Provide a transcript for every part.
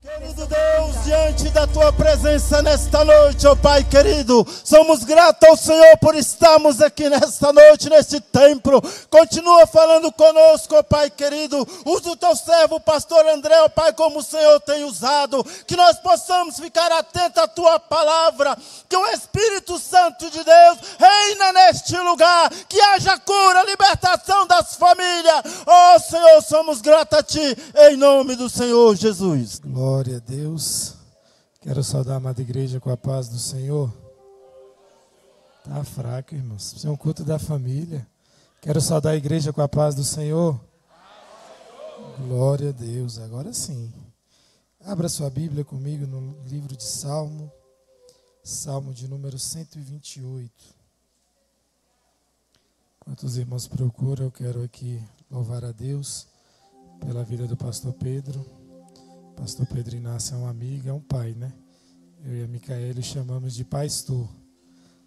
Querido Deus, diante da Tua presença nesta noite, ó Pai querido, somos gratos ao Senhor por estarmos aqui nesta noite, neste templo. Continua falando conosco, ó Pai querido. Usa o Teu servo, o pastor André, ó Pai, como o Senhor tem usado. Que nós possamos ficar atentos à Tua palavra. Que o Espírito Santo de Deus reina neste lugar. Que haja cura, libertação das famílias. Ó Senhor, somos gratos a Ti, em nome do Senhor Jesus. Glória a Deus. Quero saudar a amada igreja com a paz do Senhor. Está fraco, irmãos. Isso é um culto da família. Quero saudar a igreja com a paz do Senhor. Glória a Deus. Agora sim. Abra sua Bíblia comigo no livro de Salmo. Salmo de número 128. Enquanto os irmãos procuram, eu quero aqui louvar a Deus pela vida do pastor Pedro. Pastor Pedro Inácio é um amigo, é um pai, né? Eu e a Micaele chamamos de pastor.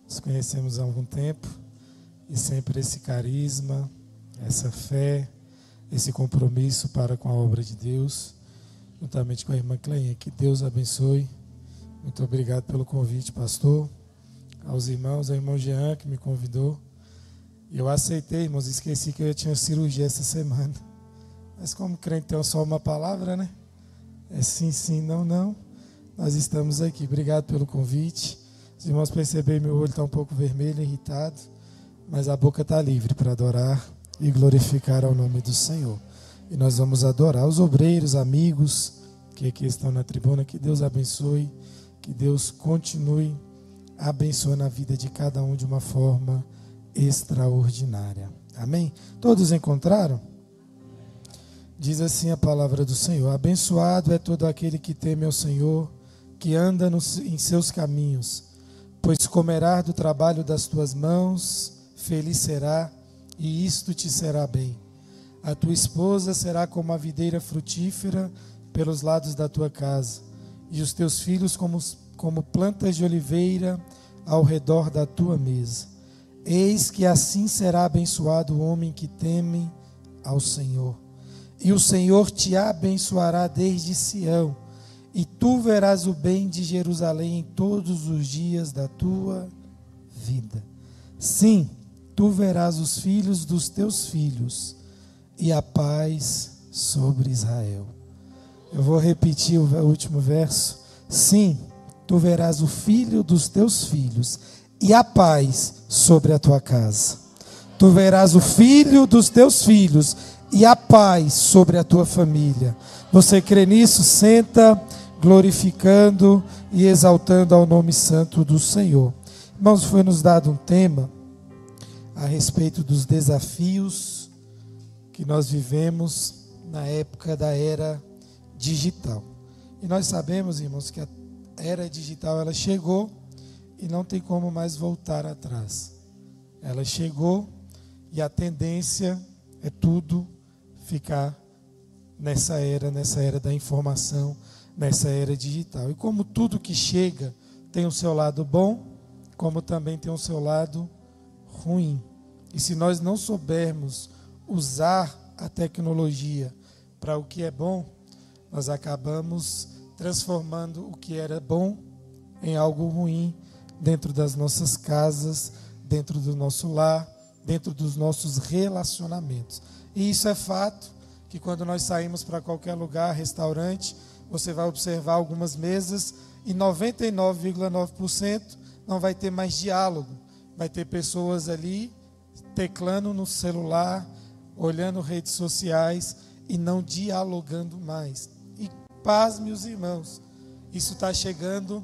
Nos conhecemos há algum tempo e sempre esse carisma, essa fé, esse compromisso para com a obra de Deus, juntamente com a irmã Cleinha. Que Deus abençoe. Muito obrigado pelo convite, pastor. Aos irmãos, ao irmão Jean que me convidou. Eu aceitei, irmãos, esqueci que eu tinha cirurgia essa semana. Mas como crente tem só uma palavra, né? É sim, sim, não, não. Nós estamos aqui. Obrigado pelo convite. Os irmãos perceberam, meu olho está um pouco vermelho, irritado, mas a boca está livre para adorar e glorificar ao nome do Senhor. E nós vamos adorar os obreiros, amigos que aqui estão na tribuna. Que Deus abençoe, que Deus continue abençoando a vida de cada um de uma forma extraordinária. Amém? Todos encontraram? Diz assim a palavra do Senhor: abençoado é todo aquele que teme ao Senhor, que anda em seus caminhos, pois comerá do trabalho das tuas mãos, feliz será, e isto te será bem. A tua esposa será como a videira frutífera pelos lados da tua casa, e os teus filhos como plantas de oliveira ao redor da tua mesa. Eis que assim será abençoado o homem que teme ao Senhor. E o Senhor te abençoará desde Sião, e tu verás o bem de Jerusalém em todos os dias da tua vida. Sim, tu verás os filhos dos teus filhos, e a paz sobre Israel. Eu vou repetir o último verso. Sim, tu verás o filho dos teus filhos, e a paz sobre a tua casa. Tu verás o filho dos teus filhos, e a paz sobre a tua família. Você crê nisso? Senta, glorificando e exaltando ao nome santo do Senhor. Irmãos, foi nos dado um tema a respeito dos desafios que nós vivemos na época da era digital. E nós sabemos, irmãos, que a era digital ela chegou e não tem como mais voltar atrás. Ela chegou e a tendência é tudo ficar nessa era da informação, nessa era digital. E como tudo que chega tem o seu lado bom, como também tem o seu lado ruim. E se nós não soubermos usar a tecnologia para o que é bom, nós acabamos transformando o que era bom em algo ruim dentro das nossas casas, dentro do nosso lar, dentro dos nossos relacionamentos. E isso é fato, que quando nós saímos para qualquer lugar, restaurante, você vai observar algumas mesas e 99,9% não vai ter mais diálogo. Vai ter pessoas ali teclando no celular, olhando redes sociais e não dialogando mais. E pasme os irmãos, isso está chegando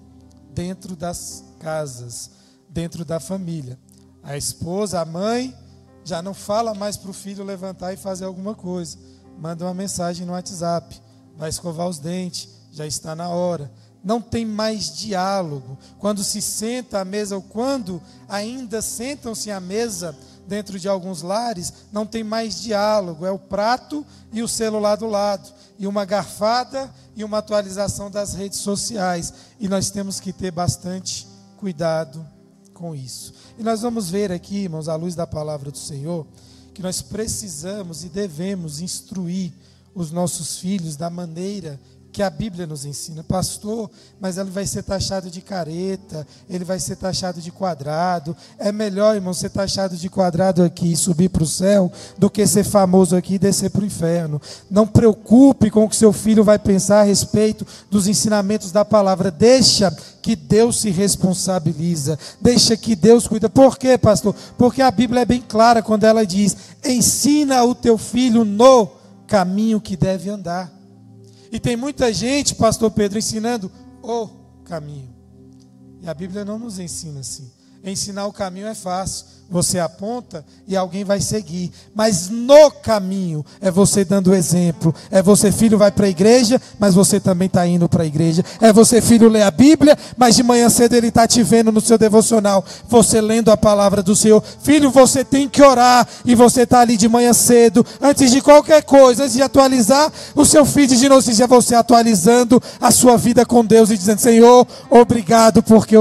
dentro das casas, dentro da família. A esposa, a mãe, já não fala mais para o filho levantar e fazer alguma coisa. Manda uma mensagem no WhatsApp. Vai escovar os dentes, já está na hora. Não tem mais diálogo. Quando se senta à mesa, ou quando ainda sentam-se à mesa dentro de alguns lares, não tem mais diálogo. É o prato e o celular do lado. E uma garfada e uma atualização das redes sociais. E nós temos que ter bastante cuidado com isso. E nós vamos ver aqui, irmãos, à luz da palavra do Senhor, que nós precisamos e devemos instruir os nossos filhos da maneira que a Bíblia nos ensina. Pastor, mas ele vai ser taxado de careta, ele vai ser taxado de quadrado. É melhor, irmão, ser taxado de quadrado aqui e subir para o céu, do que ser famoso aqui e descer para o inferno. Não preocupe com o que seu filho vai pensar a respeito dos ensinamentos da palavra. Deixa que Deus se responsabiliza. Deixa que Deus cuida. Por quê, pastor? Porque a Bíblia é bem clara quando ela diz: ensina o teu filho no caminho que deve andar. E tem muita gente, pastor Pedro, ensinando o caminho. E a Bíblia não nos ensina assim. Ensinar o caminho é fácil. Você aponta e alguém vai seguir. Mas no caminho é você dando exemplo. É você, filho, vai para a igreja, mas você também está indo para a igreja. É você, filho, lê a Bíblia, mas de manhã cedo ele está te vendo no seu devocional, você lendo a palavra do Senhor. Filho, você tem que orar, e você está ali de manhã cedo, antes de qualquer coisa, antes de atualizar o seu feed de notícias, você atualizando a sua vida com Deus e dizendo: Senhor, obrigado, porque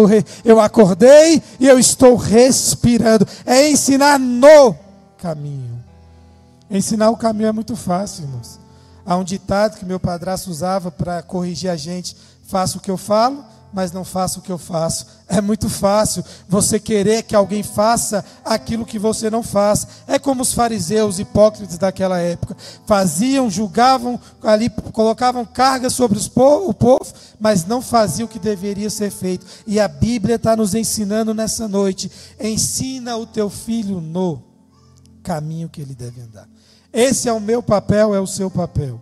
eu acordei e eu estou respirando. É ensinar no caminho. Ensinar o caminho é muito fácil, irmãos. Há um ditado que meu padrasto usava para corrigir a gente: faça o que eu falo, mas não faça o que eu faço. É muito fácil você querer que alguém faça aquilo que você não faz. É como os fariseus hipócritas daquela época. Faziam, julgavam, ali colocavam carga sobre o povo, mas não faziam o que deveria ser feito. E a Bíblia está nos ensinando nessa noite: ensina o teu filho no caminho que ele deve andar. Esse é o meu papel, é o seu papel.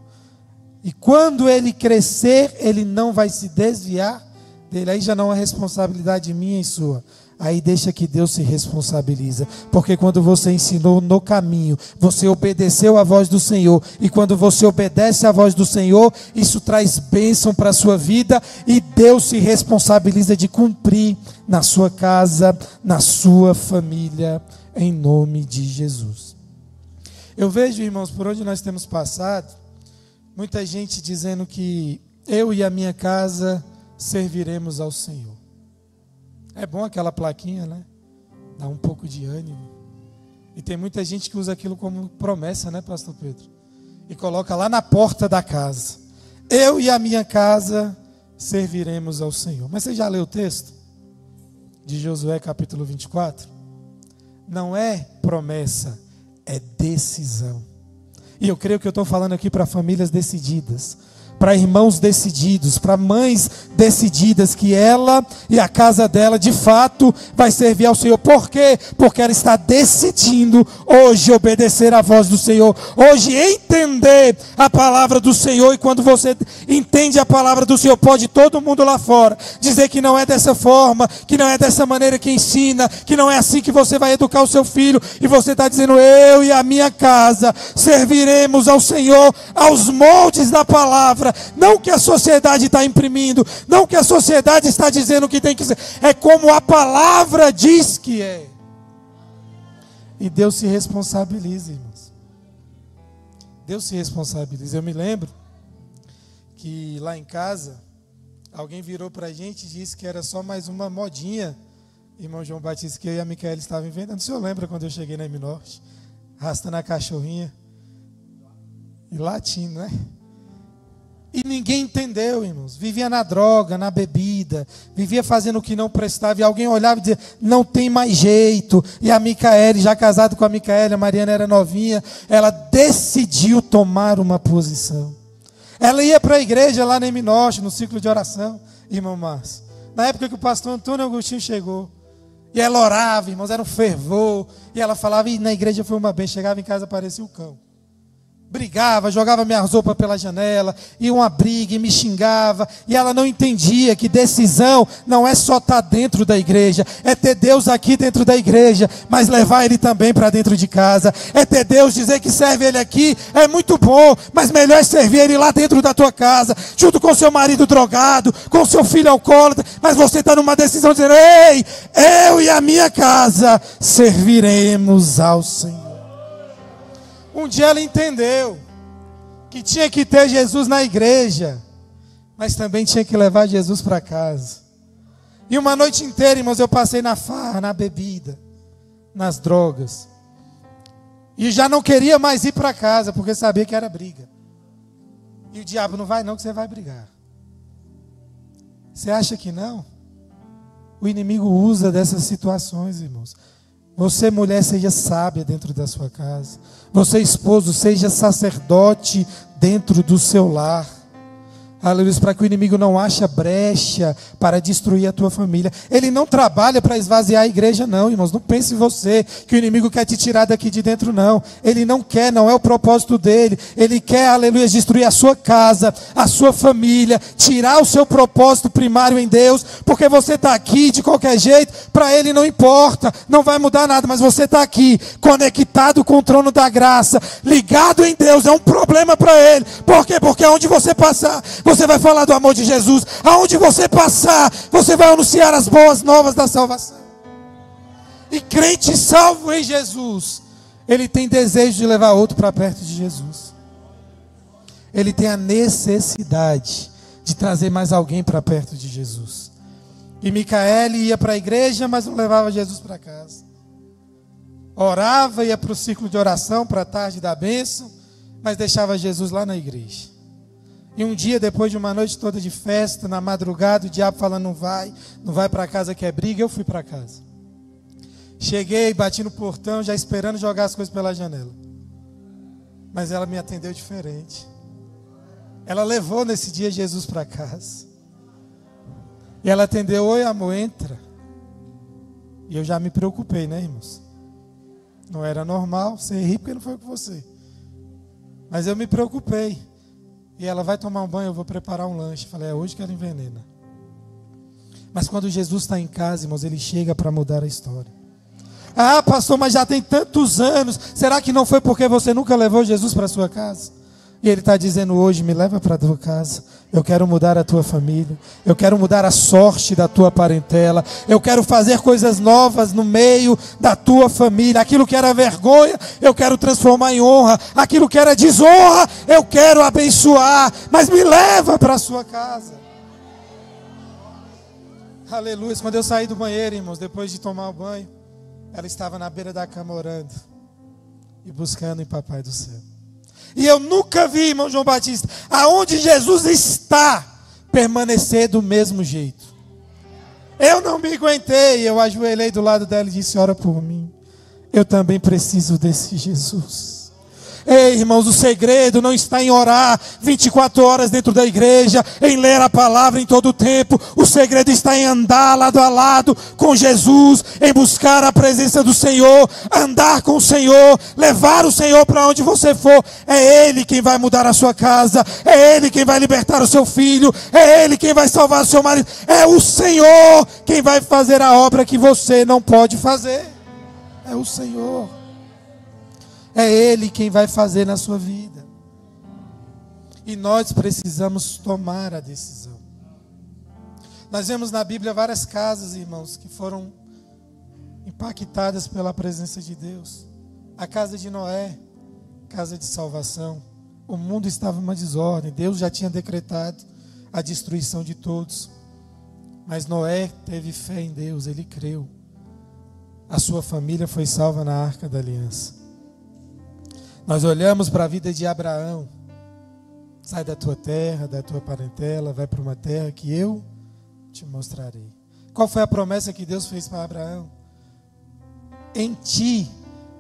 E quando ele crescer, ele não vai se desviar dele. Aí já não é responsabilidade minha e sua. Aí deixa que Deus se responsabiliza. Porque quando você ensinou no caminho, você obedeceu à voz do Senhor. E quando você obedece à voz do Senhor, isso traz bênção para a sua vida. E Deus se responsabiliza de cumprir na sua casa, na sua família, em nome de Jesus. Eu vejo, irmãos, por onde nós temos passado, muita gente dizendo que eu e a minha casa serviremos ao Senhor. É bom aquela plaquinha, né? Dá um pouco de ânimo. E tem muita gente que usa aquilo como promessa, né, pastor Pedro? E coloca lá na porta da casa: eu e a minha casa serviremos ao Senhor. Mas você já leu o texto de Josué capítulo 24? Não é promessa, é decisão. E eu creio que eu estou falando aqui para famílias decididas, para irmãos decididos, para mães decididas, que ela e a casa dela de fato vai servir ao Senhor. Por quê? Porque ela está decidindo hoje obedecer à voz do Senhor, hoje entender a palavra do Senhor. E quando você entende a palavra do Senhor, pode todo mundo lá fora dizer que não é dessa forma, que não é dessa maneira que ensina, que não é assim que você vai educar o seu filho, e você está dizendo: eu e a minha casa serviremos ao Senhor aos moldes da palavra. Não que a sociedade está imprimindo, não que a sociedade está dizendo que tem que ser, é como a palavra diz que é. E Deus se responsabiliza, irmãos. Deus se responsabiliza. Eu me lembro que lá em casa, alguém virou para a gente e disse que era só mais uma modinha, irmão João Batista, que eu e a Micaela estavam inventando. O senhor lembra quando eu cheguei na M-Norte, arrastando a cachorrinha e latindo, né? E ninguém entendeu, irmãos. Vivia na droga, na bebida, vivia fazendo o que não prestava. E alguém olhava e dizia: não tem mais jeito. E a Micaele, já casado com a Micaele, a Mariana era novinha, ela decidiu tomar uma posição. Ela ia para a igreja lá na M-Norte, no ciclo de oração, irmão Márcio, na época que o pastor Antônio Agostinho chegou. E ela orava, irmãos, era um fervor. E ela falava, e na igreja foi uma bênção. Chegava em casa, parecia o cão. Brigava, jogava minhas roupas pela janela, ia uma briga e me xingava. E ela não entendia que decisão não é só estar dentro da igreja, é ter Deus aqui dentro da igreja, mas levar Ele também para dentro de casa. É ter Deus, dizer que serve Ele aqui é muito bom, mas melhor é servir Ele lá dentro da tua casa, junto com seu marido drogado, com seu filho alcoólatra. Mas você está numa decisão dizendo: ei, eu e a minha casa serviremos ao Senhor. Um dia ela entendeu que tinha que ter Jesus na igreja, mas também tinha que levar Jesus para casa. E uma noite inteira, irmãos, eu passei na farra, na bebida, nas drogas. E já não queria mais ir para casa, porque sabia que era briga. E o diabo não vai não, que você vai brigar. Você acha que não? O inimigo usa dessas situações, irmãos. Você, mulher, seja sábia dentro da sua casa. Você, esposo, seja sacerdote dentro do seu lar. Aleluia, para que o inimigo não ache brecha para destruir a tua família. Ele não trabalha para esvaziar a igreja não, irmãos. Não pense em você que o inimigo quer te tirar daqui de dentro, não. Ele não quer, não é o propósito dele. Ele quer, aleluia, destruir a sua casa, a sua família, tirar o seu propósito primário em Deus, porque você está aqui de qualquer jeito, para ele não importa, não vai mudar nada, mas você está aqui, conectado com o trono da graça, ligado em Deus, é um problema para ele. Por quê? Porque onde você passar, você vai falar do amor de Jesus. Aonde você passar, você vai anunciar as boas novas da salvação. E crente salvo em Jesus, ele tem desejo de levar outro para perto de Jesus. Ele tem a necessidade de trazer mais alguém para perto de Jesus. E Micaele ia para a igreja, mas não levava Jesus para casa. Orava, ia para o círculo de oração, para a tarde da bênção, mas deixava Jesus lá na igreja. E um dia, depois de uma noite toda de festa, na madrugada, o diabo falando, não vai para casa que é briga, eu fui para casa. Cheguei, bati no portão, já esperando jogar as coisas pela janela. Mas ela me atendeu diferente. Ela levou nesse dia Jesus para casa. E ela atendeu, oi amor, entra. E eu já me preocupei, né, irmãos? Não era normal, você ri porque não foi com você. Mas eu me preocupei. E ela vai tomar um banho, eu vou preparar um lanche. Falei, é hoje que ela envenena. Mas quando Jesus está em casa, irmãos, ele chega para mudar a história. Ah, pastor, mas já tem tantos anos. Será que não foi porque você nunca levou Jesus para a sua casa? E ele está dizendo hoje, me leva para a tua casa. Eu quero mudar a tua família. Eu quero mudar a sorte da tua parentela. Eu quero fazer coisas novas no meio da tua família. Aquilo que era vergonha, eu quero transformar em honra. Aquilo que era desonra, eu quero abençoar. Mas me leva para a sua casa. Aleluia. Quando eu saí do banheiro, irmãos, depois de tomar o banho, ela estava na beira da cama orando e buscando em Papai do céu. E eu nunca vi, irmão João Batista, aonde Jesus está, permanecer do mesmo jeito. Eu não me aguentei, eu ajoelhei do lado dela e disse, ora por mim. Eu também preciso desse Jesus. Ei, irmãos, o segredo não está em orar 24 horas dentro da igreja, em ler a palavra em todo o tempo. O segredo está em andar lado a lado com Jesus, em buscar a presença do Senhor, andar com o Senhor, levar o Senhor para onde você for. É Ele quem vai mudar a sua casa, é Ele quem vai libertar o seu filho, é Ele quem vai salvar o seu marido. É o Senhor quem vai fazer a obra que você não pode fazer. É o Senhor. É Ele quem vai fazer na sua vida. E nós precisamos tomar a decisão. Nós vemos na Bíblia várias casas, irmãos, que foram impactadas pela presença de Deus. A casa de Noé, casa de salvação. O mundo estava em uma desordem. Deus já tinha decretado a destruição de todos. Mas Noé teve fé em Deus, ele creu. A sua família foi salva na Arca da Aliança. Nós olhamos para a vida de Abraão. Sai da tua terra, da tua parentela, vai para uma terra que eu te mostrarei. Qual foi a promessa que Deus fez para Abraão? Em ti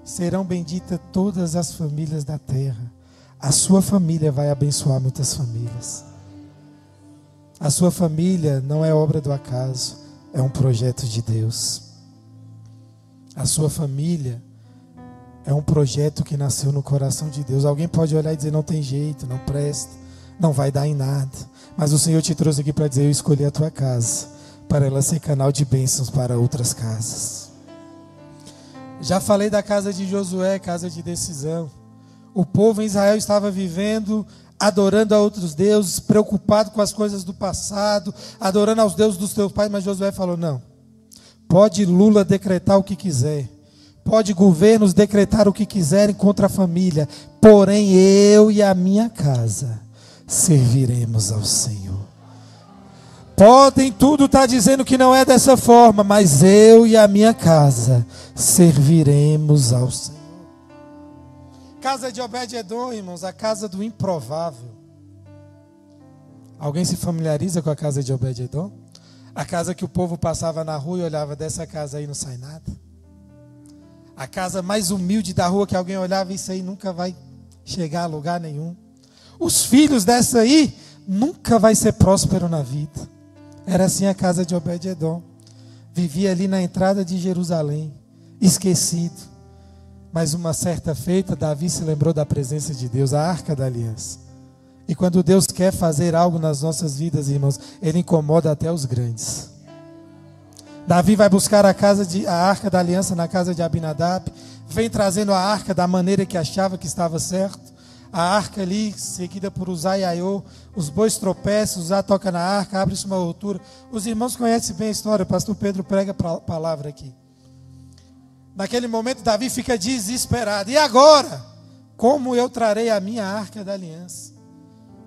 serão benditas todas as famílias da terra. A sua família vai abençoar muitas famílias. A sua família não é obra do acaso, é um projeto de Deus. A sua família é um projeto que nasceu no coração de Deus. Alguém pode olhar e dizer, não tem jeito, não presta, não vai dar em nada. Mas o Senhor te trouxe aqui para dizer, eu escolhi a tua casa, para ela ser canal de bênçãos para outras casas. Já falei da casa de Josué, casa de decisão. O povo em Israel estava vivendo, adorando a outros deuses, preocupado com as coisas do passado, adorando aos deuses dos teus pais, mas Josué falou, não. Pode Lula decretar o que quiser. Pode governos decretar o que quiserem contra a família. Porém, eu e a minha casa serviremos ao Senhor. Podem tudo estar dizendo que não é dessa forma, mas eu e a minha casa serviremos ao Senhor. Casa de Obed-Edom, irmãos, a casa do improvável. Alguém se familiariza com a casa de Obed-edom? A casa que o povo passava na rua e olhava, dessa casa aí não sai nada. A casa mais humilde da rua que alguém olhava, isso aí nunca vai chegar a lugar nenhum. Os filhos dessa aí nunca vai ser próspero na vida. Era assim a casa de Obed-edom. Vivia ali na entrada de Jerusalém, esquecido. Mas uma certa feita, Davi se lembrou da presença de Deus, a Arca da Aliança. E quando Deus quer fazer algo nas nossas vidas, irmãos, Ele incomoda até os grandes. Davi vai buscar a Arca da Aliança na casa de Abinadab, vem trazendo a arca da maneira que achava que estava certo. A arca ali, seguida por Uzá e Aiô, os bois tropeçam, Uzá toca na arca, abre-se uma altura. Os irmãos conhecem bem a história, o pastor Pedro prega a palavra aqui. Naquele momento, Davi fica desesperado. E agora? Como eu trarei a minha arca da aliança?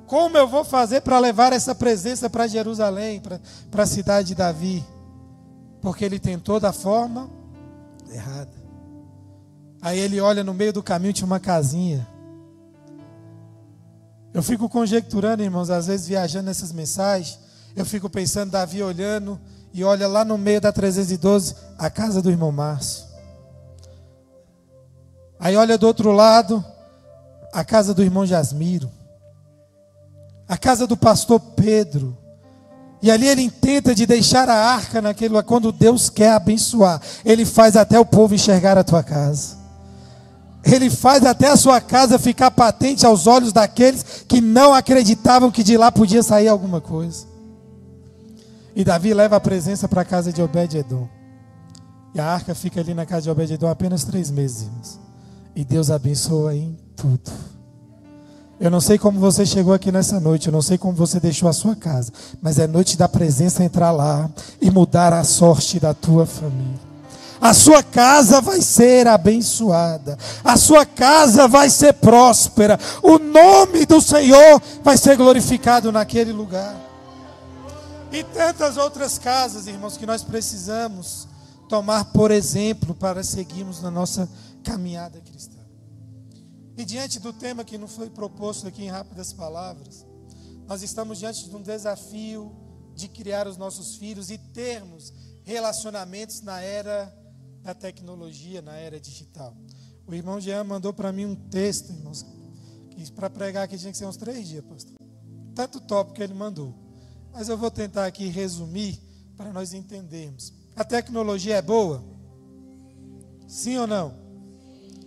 Como eu vou fazer para levar essa presença para Jerusalém, para a cidade de Davi? Porque ele tentou da forma errada. Aí ele olha no meio do caminho, tinha uma casinha. Eu fico conjecturando, irmãos, às vezes viajando nessas mensagens, eu fico pensando, Davi olhando, e olha lá no meio da 312, a casa do irmão Márcio. Aí olha do outro lado, a casa do irmão Jasmiro. A casa do pastor Pedro. E ali ele intenta de deixar a arca naquele, quando Deus quer abençoar, Ele faz até o povo enxergar a tua casa. Ele faz até a sua casa ficar patente aos olhos daqueles que não acreditavam que de lá podia sair alguma coisa. E Davi leva a presença para a casa de Obed-edom. E a arca fica ali na casa de Obed-edom apenas 3 meses, irmãos. E Deus abençoa em tudo. Eu não sei como você chegou aqui nessa noite, eu não sei como você deixou a sua casa, mas é noite da presença entrar lá e mudar a sorte da tua família. A sua casa vai ser abençoada, a sua casa vai ser próspera, o nome do Senhor vai ser glorificado naquele lugar. E tantas outras casas, irmãos, que nós precisamos tomar por exemplo para seguirmos na nossa caminhada cristã. E diante do tema que não foi proposto aqui em rápidas palavras, nós estamos diante de um desafio de criar os nossos filhos e termos relacionamentos na era da tecnologia, na era digital. O irmão Jean mandou para mim um texto, irmãos, que para pregar aqui tinha que ser uns 3 dias, pastor. Tanto top que ele mandou. Mas eu vou tentar aqui resumir para nós entendermos. A tecnologia é boa? Sim ou não?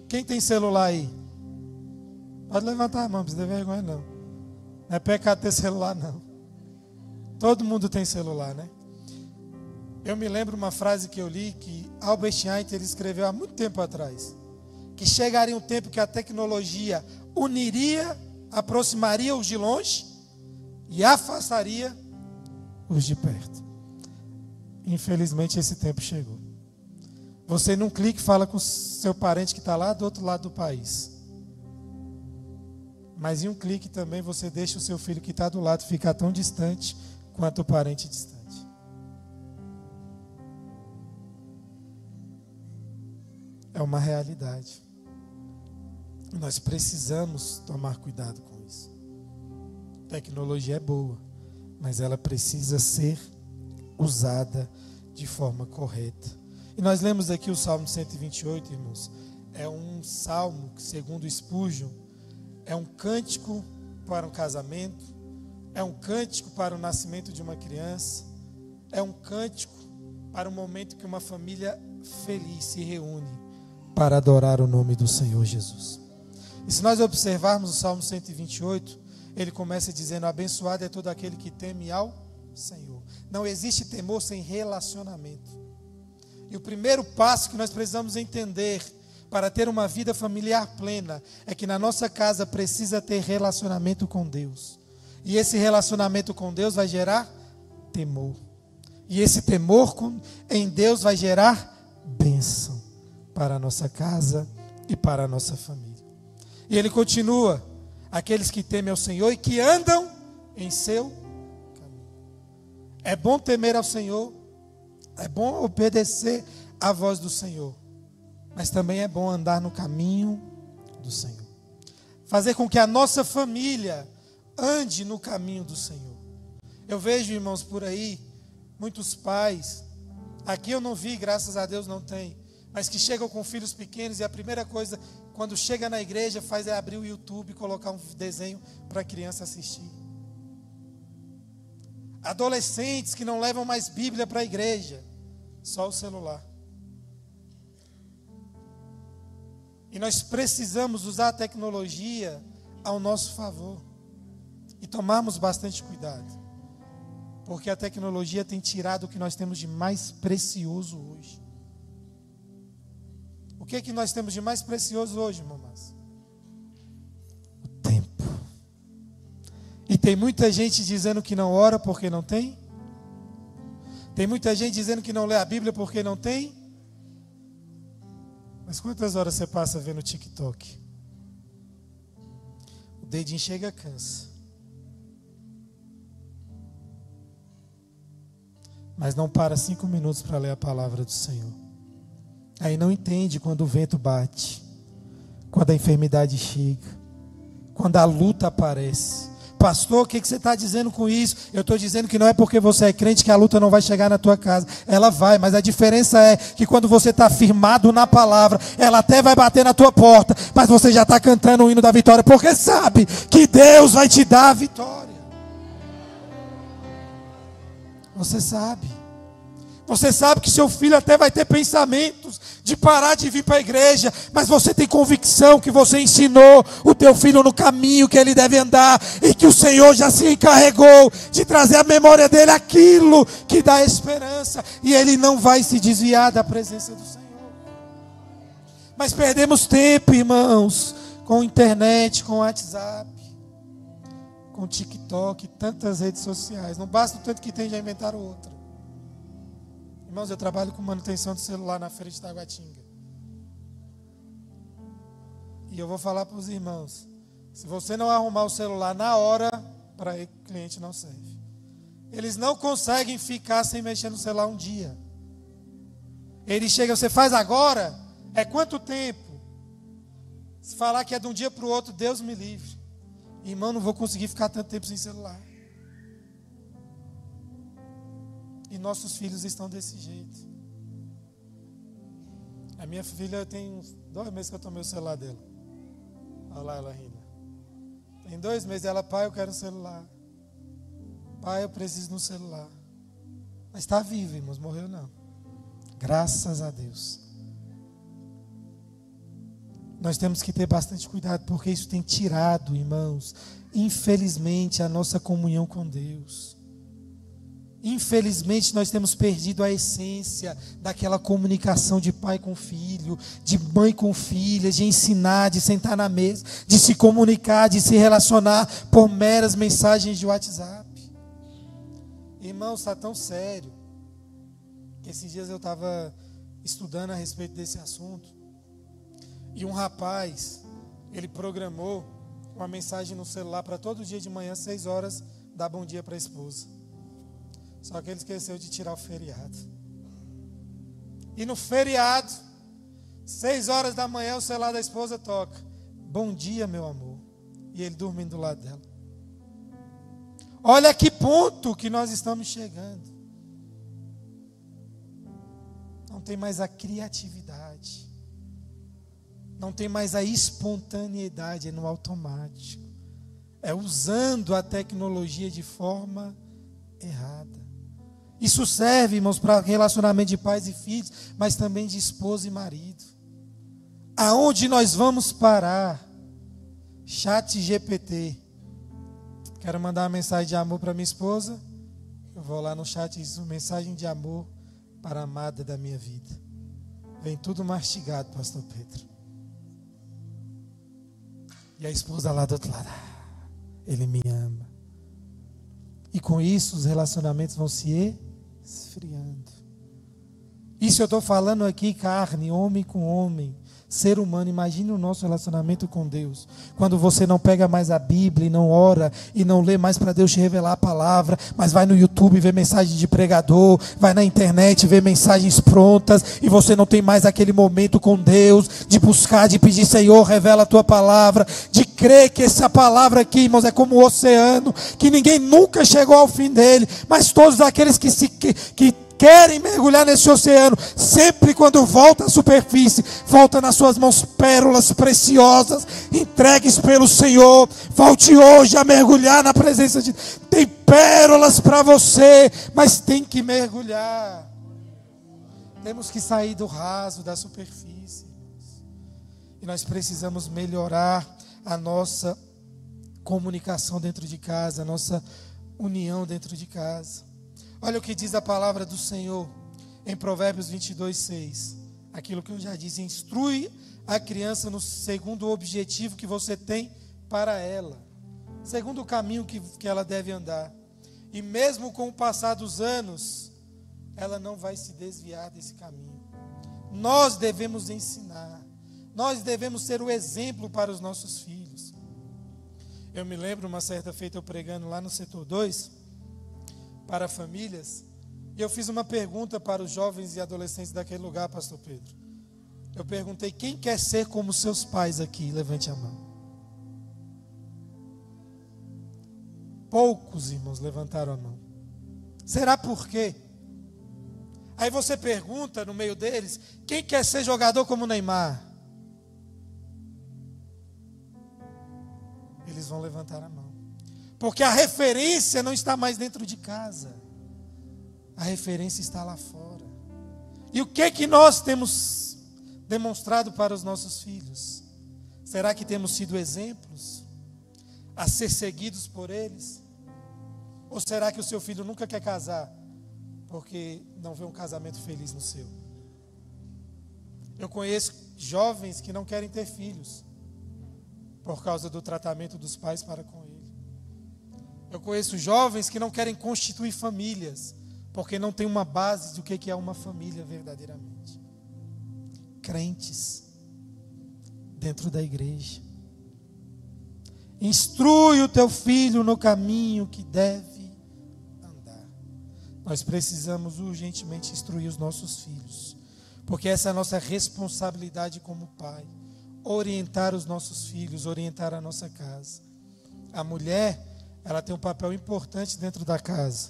Quem tem celular aí? Pode levantar a mão, não precisa ter vergonha não. Não é pecado ter celular não. Todo mundo tem celular, né? Eu me lembro uma frase que eu li, que Albert Einstein ele escreveu há muito tempo atrás. Que chegaria um tempo que a tecnologia uniria, aproximaria os de longe e afastaria os de perto. Infelizmente esse tempo chegou. Você num clique fala com seu parente que está lá do outro lado do país. Mas em um clique também você deixa o seu filho que está do lado ficar tão distante quanto o parente distante. É uma realidade. Nós precisamos tomar cuidado com isso. A tecnologia é boa, mas ela precisa ser usada de forma correta. E nós lemos aqui o Salmo 128, irmãos. É um salmo que, segundo Spurgeon, é um cântico para um casamento, é um cântico para o nascimento de uma criança, é um cântico para o momento que uma família feliz se reúne para adorar o nome do Senhor Jesus. E se nós observarmos o Salmo 128, ele começa dizendo: abençoado é todo aquele que teme ao Senhor. Não existe temor sem relacionamento. E o primeiro passo que nós precisamos entender para ter uma vida familiar plena é que na nossa casa precisa ter relacionamento com Deus. E esse relacionamento com Deus vai gerar temor. E esse temor em Deus vai gerar bênção para a nossa casa e para a nossa família. E ele continua: aqueles que temem ao Senhor e que andam em seu caminho. É bom temer ao Senhor, é bom obedecer à voz do Senhor, mas também é bom andar no caminho do Senhor. Fazer com que a nossa família ande no caminho do Senhor. Eu vejo, irmãos, por aí, muitos pais, aqui eu não vi, graças a Deus não tem, mas que chegam com filhos pequenos e a primeira coisa, quando chega na igreja, faz é abrir o YouTube e colocar um desenho para a criança assistir. Adolescentes que não levam mais Bíblia para a igreja, só o celular. E nós precisamos usar a tecnologia ao nosso favor e tomarmos bastante cuidado, porque a tecnologia tem tirado o que nós temos de mais precioso hoje. O que é que nós temos de mais precioso hoje, mamães? O tempo. E tem muita gente dizendo que não ora porque não tem. Tem muita gente dizendo que não lê a Bíblia porque não tem. Mas quantas horas você passa vendo TikTok? O dedinho chega, cansa. Mas não para 5 minutos para ler a palavra do Senhor. Aí não entende quando o vento bate, quando a enfermidade chega, quando a luta aparece. Pastor, o que você está dizendo com isso? Eu estou dizendo que não é porque você é crente que a luta não vai chegar na tua casa. Ela vai, mas a diferença é que quando você está firmado na palavra, ela até vai bater na tua porta, mas você já está cantando o hino da vitória, porque sabe que Deus vai te dar a vitória. Você sabe. Você sabe que seu filho até vai ter pensamentos de parar de vir para a igreja, mas você tem convicção que você ensinou o teu filho no caminho que ele deve andar, e que o Senhor já se encarregou de trazer à memória dele aquilo que dá esperança, e ele não vai se desviar da presença do Senhor. Mas perdemos tempo, irmãos, com internet, com WhatsApp, com TikTok, tantas redes sociais. Não basta o tanto que tem, já inventaram outra. Irmãos, eu trabalho com manutenção de celular na feira de Taguatinga. E eu vou falar para os irmãos, se você não arrumar o celular na hora, para o cliente não serve. Eles não conseguem ficar sem mexer no celular um dia. Ele chega, você faz agora? É quanto tempo? Se falar que é de um dia para o outro, Deus me livre. Irmão, não vou conseguir ficar tanto tempo sem celular. E nossos filhos estão desse jeito. A minha filha tem uns 2 meses que eu tomei o celular dela. Olha lá ela rindo. Tem 2 meses, ela, pai, eu quero um celular. Pai, eu preciso de um celular. Mas está viva, irmãos, morreu não. Graças a Deus. Nós temos que ter bastante cuidado, porque isso tem tirado, irmãos, infelizmente, a nossa comunhão com Deus. Infelizmente, nós temos perdido a essência daquela comunicação de pai com filho, de mãe com filha, de ensinar, de sentar na mesa, de se comunicar, de se relacionar por meras mensagens de WhatsApp. Irmãos, está tão sério que esses dias eu estava estudando a respeito desse assunto, e um rapaz, ele programou uma mensagem no celular para todo dia de manhã, 6 horas, dar bom dia para a esposa. Só que ele esqueceu de tirar o feriado. E no feriado, 6 horas da manhã, o celular da esposa toca: bom dia, meu amor. E ele dormindo do lado dela. Olha que ponto que nós estamos chegando. Não tem mais a criatividade. Não tem mais a espontaneidade, é no automático. É usando a tecnologia de forma errada. Isso serve, irmãos, para relacionamento de pais e filhos, mas também de esposa e marido. Aonde nós vamos parar? ChatGPT. Quero mandar uma mensagem de amor para minha esposa. Eu vou lá no chat e diz: mensagem de amor para a amada da minha vida. Vem tudo mastigado, pastor Pedro. E a esposa lá do outro lado: ele me ama. E com isso os relacionamentos vão se esfriando. Isso eu estou falando aqui, carne, homem com homem, ser humano. Imagine o nosso relacionamento com Deus. Quando você não pega mais a Bíblia e não ora e não lê mais para Deus te revelar a palavra, mas vai no YouTube ver mensagem de pregador, vai na internet ver mensagens prontas, e você não tem mais aquele momento com Deus, de buscar, de pedir: Senhor, revela a tua palavra, de crer que essa palavra aqui, irmãos, é como o oceano, que ninguém nunca chegou ao fim dele, mas todos aqueles que querem mergulhar nesse oceano, sempre quando volta à superfície, volta nas suas mãos pérolas preciosas, entregues pelo Senhor. Volte hoje a mergulhar na presença de Deus. Tem pérolas para você, mas tem que mergulhar. Temos que sair do raso, da superfície. E nós precisamos melhorar a nossa comunicação dentro de casa, a nossa união dentro de casa. Olha o que diz a palavra do Senhor em Provérbios 22:6. Aquilo que eu já disse: instrui a criança no segundo objetivo que você tem para ela, segundo o caminho que ela deve andar. E mesmo com o passar dos anos, ela não vai se desviar desse caminho. Nós devemos ensinar, nós devemos ser o exemplo para os nossos filhos. Eu me lembro, uma certa feita, eu pregando lá no setor 2, para famílias, e eu fiz uma pergunta para os jovens e adolescentes daquele lugar, pastor Pedro. Eu perguntei: quem quer ser como seus pais aqui? Levante a mão. Poucos irmãos levantaram a mão. Será por quê? Aí você pergunta no meio deles: quem quer ser jogador como Neymar? Eles vão levantar a mão. Porque a referência não está mais dentro de casa. A referência está lá fora. E o que nós temos demonstrado para os nossos filhos? Será que temos sido exemplos a ser seguidos por eles? Ou será que o seu filho nunca quer casar porque não vê um casamento feliz no seu? Eu conheço jovens que não querem ter filhos por causa do tratamento dos pais para com ele. Eu conheço jovens que não querem constituir famílias porque não tem uma base do que é uma família verdadeiramente. Crentes dentro da igreja. Instrui o teu filho no caminho que deve andar. Nós precisamos urgentemente instruir os nossos filhos, porque essa é a nossa responsabilidade como pai. Orientar os nossos filhos, orientar a nossa casa. A mulher, ela tem um papel importante dentro da casa,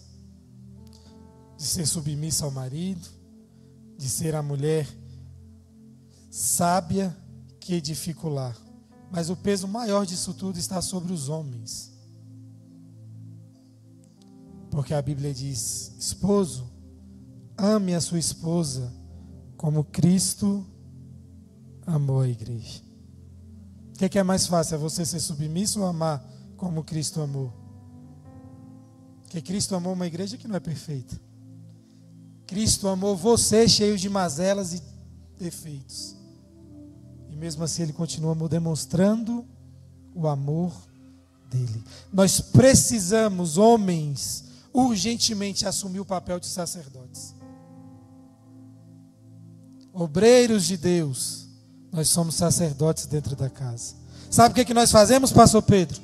de ser submissa ao marido, de ser a mulher sábia que edifica o lar. Mas o peso maior disso tudo está sobre os homens. Porque a Bíblia diz: esposo, ame a sua esposa como Cristo amou a igreja. O que é mais fácil? É você ser submisso ou amar como Cristo amou? Porque Cristo amou uma igreja que não é perfeita. Cristo amou você cheio de mazelas e defeitos. E mesmo assim Ele continua demonstrando o amor dEle. Nós precisamos, homens, urgentemente assumir o papel de sacerdotes. Obreiros de Deus, nós somos sacerdotes dentro da casa. Sabe o que nós fazemos, pastor Pedro?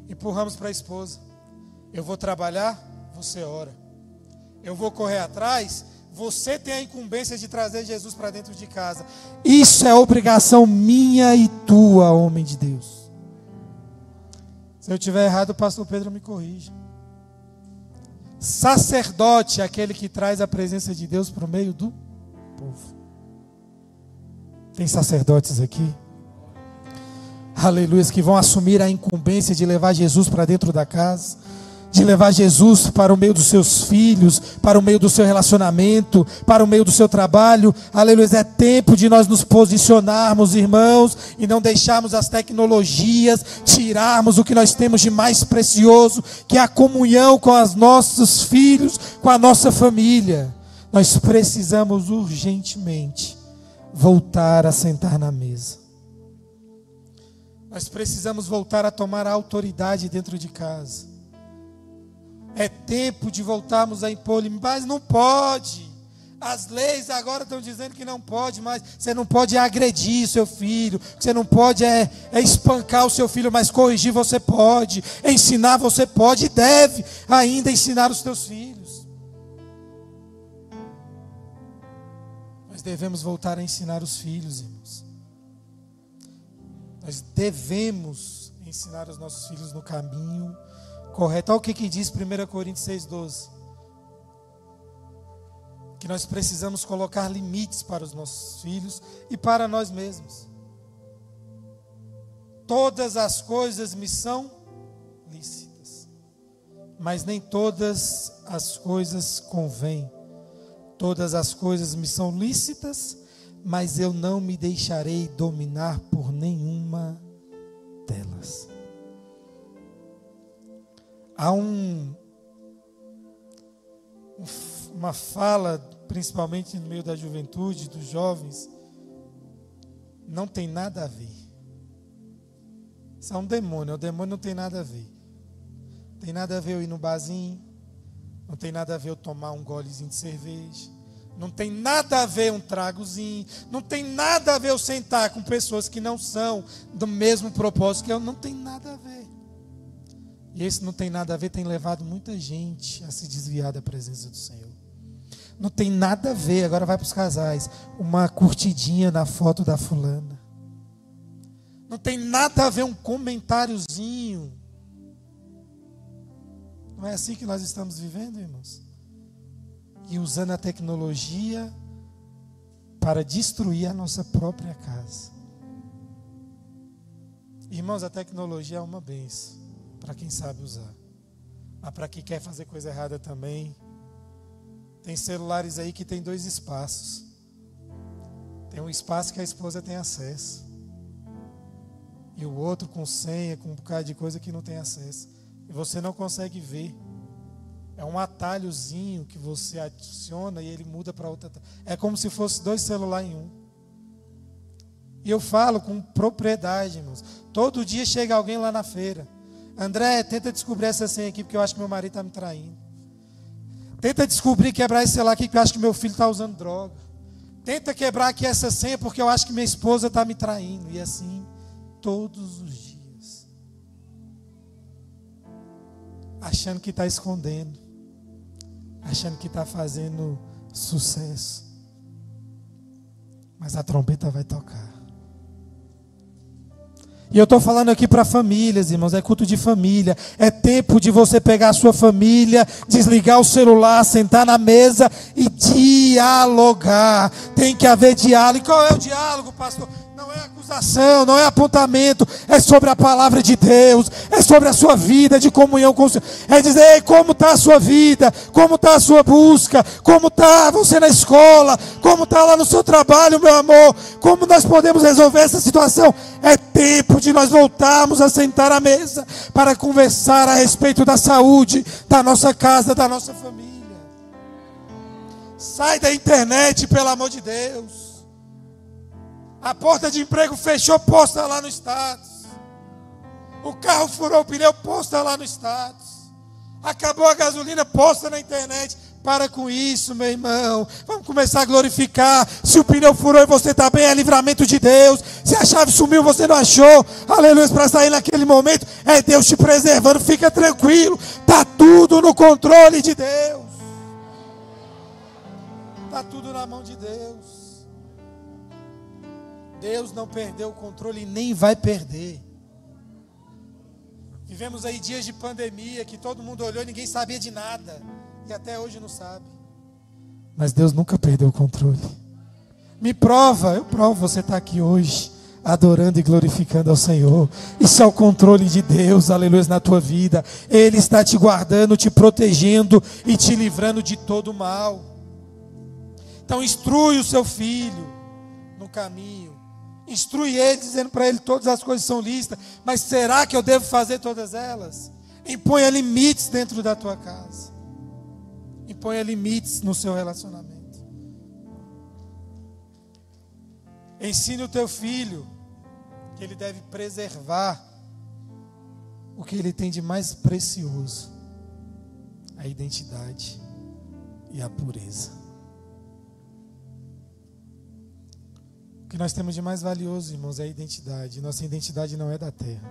Empurramos para a esposa. Eu vou trabalhar, você ora. Eu vou correr atrás, você tem a incumbência de trazer Jesus para dentro de casa. Isso é obrigação minha e tua, homem de Deus. Se eu estiver errado, o pastor Pedro me corrija. Sacerdote é aquele que traz a presença de Deus para o meio do povo. Tem sacerdotes aqui? Aleluia, que vão assumir a incumbência de levar Jesus para dentro da casa, de levar Jesus para o meio dos seus filhos, para o meio do seu relacionamento, para o meio do seu trabalho. Aleluia, é tempo de nós nos posicionarmos, irmãos, e não deixarmos as tecnologias tirarmos o que nós temos de mais precioso, que é a comunhão com os nossos filhos, com a nossa família. Nós precisamos urgentemente voltar a sentar na mesa. Nós precisamos voltar a tomar a autoridade dentro de casa. É tempo de voltarmos a impor, mas não pode. As leis agora estão dizendo que não pode mais. Você não pode agredir seu filho. Você não pode espancar o seu filho, mas corrigir você pode. Ensinar você pode e deve ainda ensinar os teus filhos. Nós devemos voltar a ensinar os filhos, irmãos. Nós devemos ensinar os nossos filhos no caminho correto. Olha o que diz 1 Coríntios 6,12. Que nós precisamos colocar limites para os nossos filhos e para nós mesmos. Todas as coisas me são lícitas, mas nem todas as coisas convêm. Todas as coisas me são lícitas, mas eu não me deixarei dominar por nenhuma delas. Há uma fala, principalmente no meio da juventude, dos jovens, não tem nada a ver. Isso é um demônio, o demônio não tem nada a ver. Não tem nada a ver eu ir no barzinho, não tem nada a ver eu tomar um golezinho de cerveja, não tem nada a ver um tragozinho, não tem nada a ver eu sentar com pessoas que não são do mesmo propósito que eu, não tem nada a ver. E esse não tem nada a ver tem levado muita gente a se desviar da presença do Senhor. Não tem nada a ver, agora vai para os casais, uma curtidinha na foto da fulana. Não tem nada a ver um comentáriozinho. Não é assim que nós estamos vivendo, irmãos? E usando a tecnologia para destruir a nossa própria casa. Irmãos, a tecnologia é uma bênção para quem sabe usar. Mas para quem quer fazer coisa errada também, tem celulares aí que tem 2 espaços. Tem um espaço que a esposa tem acesso. E o outro com senha, com um bocado de coisa que não tem acesso. E você não consegue ver. É um atalhozinho que você adiciona e ele muda para outra. É como se fosse 2 celulares em um. E eu falo com propriedade, irmãos. Todo dia chega alguém lá na feira. André, tenta descobrir essa senha aqui, porque eu acho que meu marido está me traindo. Tenta descobrir, quebrar esse celular aqui, porque eu acho que meu filho está usando droga. Tenta quebrar aqui essa senha, porque eu acho que minha esposa está me traindo. E assim, todos os dias. Achando que está escondendo. Achando que está fazendo sucesso. Mas a trombeta vai tocar. E eu estou falando aqui para famílias, irmãos, é culto de família. É tempo de você pegar a sua família, desligar o celular, sentar na mesa e dialogar. Tem que haver diálogo. E qual é o diálogo, pastor? Não é acusação, não é apontamento, é sobre a palavra de Deus, é sobre a sua vida de comunhão com o Senhor. É dizer, ei, como está a sua vida, como está a sua busca, como está você na escola, como está lá no seu trabalho, meu amor, como nós podemos resolver essa situação. É tempo de nós voltarmos a sentar à mesa para conversar a respeito da saúde da nossa casa, da nossa família. Sai da internet, pelo amor de Deus. A porta de emprego fechou, posta lá no status. O carro furou o pneu, posta lá no status. Acabou a gasolina, posta na internet. Para com isso, meu irmão. Vamos começar a glorificar. Se o pneu furou e você está bem, é livramento de Deus. Se a chave sumiu, você não achou, aleluia, para sair naquele momento, é Deus te preservando. Fica tranquilo, está tudo no controle de Deus. Está tudo na mão de Deus. Deus não perdeu o controle e nem vai perder. Vivemos aí dias de pandemia que todo mundo olhou e ninguém sabia de nada. E até hoje não sabe. Mas Deus nunca perdeu o controle. Me prova, eu provo, você está aqui hoje adorando e glorificando ao Senhor. Isso é o controle de Deus, aleluia, na tua vida. Ele está te guardando, te protegendo e te livrando de todo mal. Então instrui o seu filho no caminho. Instrui ele, dizendo para ele todas as coisas são lícitas. Mas será que eu devo fazer todas elas? Imponha limites dentro da tua casa. Imponha limites no seu relacionamento. Ensine o teu filho que ele deve preservar o que ele tem de mais precioso: a identidade e a pureza. que nós temos de mais valioso, irmãos, é a identidade. Nossa identidade não é da terra.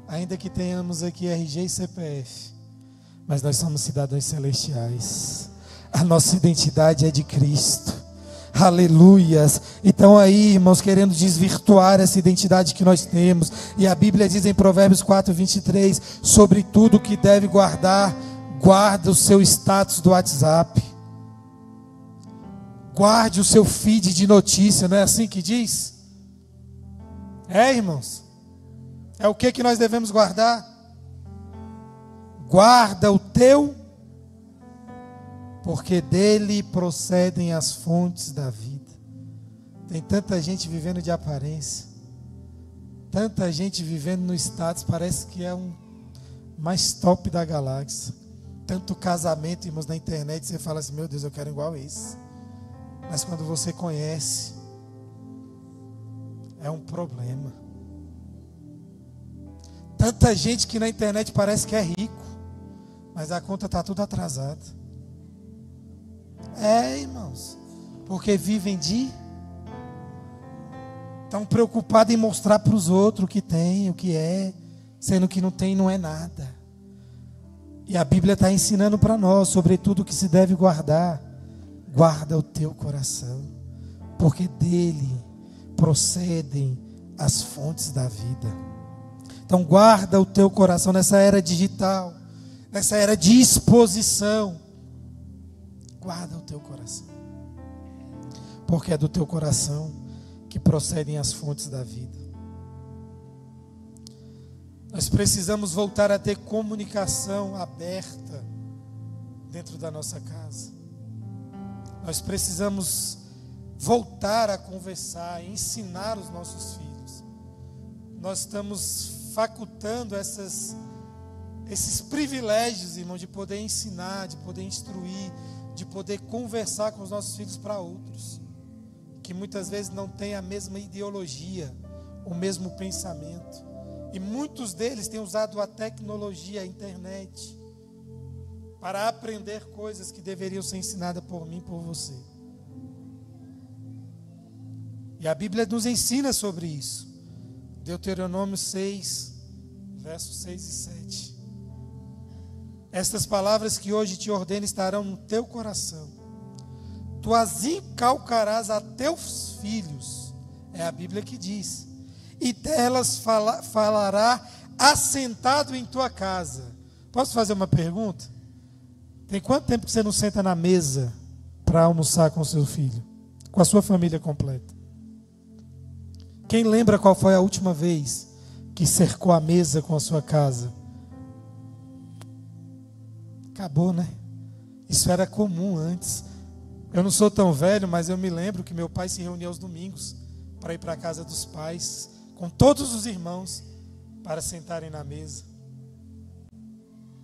Ainda que tenhamos aqui RG e CPF, mas nós somos cidadãos celestiais. A nossa identidade é de Cristo. Aleluias. Então aí, irmãos, querendo desvirtuar essa identidade que nós temos. E a Bíblia diz em Provérbios 4:23, sobre tudo que deve guardar, guarda o seu status do WhatsApp. Guarde o seu feed de notícia, não é assim que diz? Irmãos? É o que nós devemos guardar? Guarda o teu, porque dele procedem as fontes da vida. Tem tanta gente vivendo de aparência, tanta gente vivendo no status, parece que é um mais top da galáxia. Tanto casamento, irmãos, na internet, você fala assim, meu Deus, eu quero igual esse. Mas quando você conhece, é um problema. Tanta gente que na internet parece que é rico, mas a conta está tudo atrasada. Irmãos, porque vivem estão preocupados em mostrar para os outros o que tem, o que é, sendo que não tem, não é nada. E a Bíblia está ensinando para nós, sobretudo, o que se deve guardar. Guarda o teu coração, porque dele procedem as fontes da vida. Então guarda o teu coração nessa era digital, nessa era de exposição. Guarda o teu coração, porque é do teu coração que procedem as fontes da vida. Nós precisamos voltar a ter comunicação aberta dentro da nossa casa. Nós precisamos voltar a conversar, ensinar os nossos filhos. Nós estamos facultando esses privilégios, irmão, de poder ensinar, de poder instruir, de poder conversar com os nossos filhos para outros, que muitas vezes não têm a mesma ideologia, o mesmo pensamento. E muitos deles têm usado a tecnologia, a internet, para aprender coisas que deveriam ser ensinadas por mim e por você. E a Bíblia nos ensina sobre isso. Deuteronômio 6, versos 6 e 7. Estas palavras que hoje te ordeno estarão no teu coração. Tu as inculcarás a teus filhos. É a Bíblia que diz. E delas falará assentado em tua casa. Posso fazer uma pergunta? Tem quanto tempo que você não senta na mesa para almoçar com seu filho? Com a sua família completa? Quem lembra qual foi a última vez que cercou a mesa com a sua casa? Acabou, né? Isso era comum antes. Eu não sou tão velho, mas eu me lembro que meu pai se reunia aos domingos para ir para a casa dos pais, com todos os irmãos, para sentarem na mesa.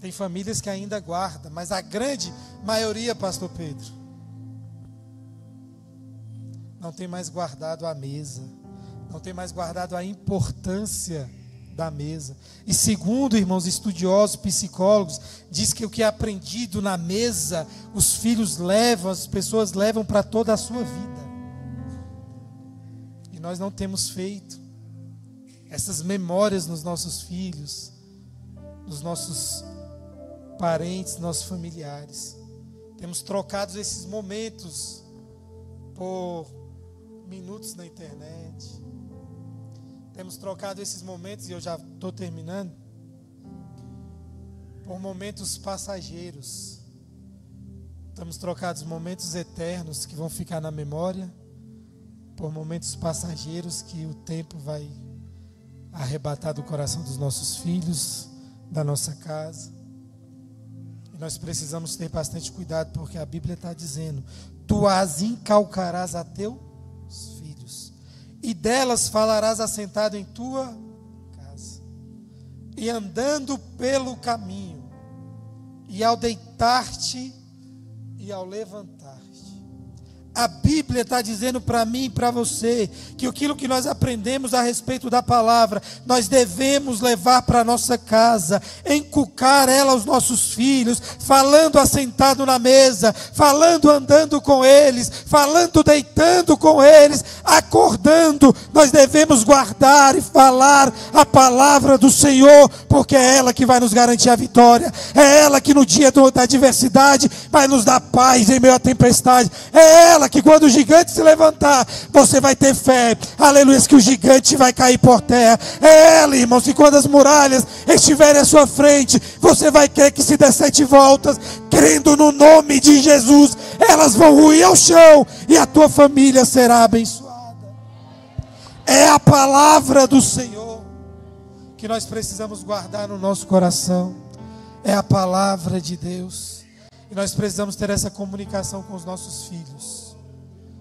Tem famílias que ainda guardam, mas a grande maioria, pastor Pedro, não tem mais guardado a mesa, não tem mais guardado a importância da mesa. E segundo, irmãos estudiosos, psicólogos, diz que o que é aprendido na mesa, os filhos levam, as pessoas levam para toda a sua vida. E nós não temos feito essas memórias nos nossos filhos, nos nossos parentes, nossos familiares. Temos trocado esses momentos por minutos na internet. Temos trocado esses momentos, e eu já estou terminando, por momentos passageiros. Temos trocado os momentos eternos que vão ficar na memória por momentos passageiros que o tempo vai arrebatar do coração dos nossos filhos, da nossa casa. E nós precisamos ter bastante cuidado, porque a Bíblia está dizendo: tu as inculcarás a teus filhos, e delas falarás assentado em tua casa, e andando pelo caminho, e ao deitar-te e ao levantar-te. A Bíblia está dizendo para mim e para você que aquilo que nós aprendemos a respeito da palavra, nós devemos levar para a nossa casa, inculcar ela aos nossos filhos, falando assentado na mesa, falando andando com eles, falando deitando com eles, acordando, nós devemos guardar e falar a palavra do Senhor, porque é ela que vai nos garantir a vitória, é ela que no dia da adversidade vai nos dar paz em meio à tempestade, é ela que quando o gigante se levantar, você vai ter fé, aleluia, que o gigante vai cair por terra, é ela, irmãos, que quando as muralhas estiverem à sua frente, você vai crer que se der 7 voltas, crendo no nome de Jesus, elas vão ruir ao chão e a tua família será abençoada. É a palavra do Senhor que nós precisamos guardar no nosso coração. É a palavra de Deus. E nós precisamos ter essa comunicação com os nossos filhos.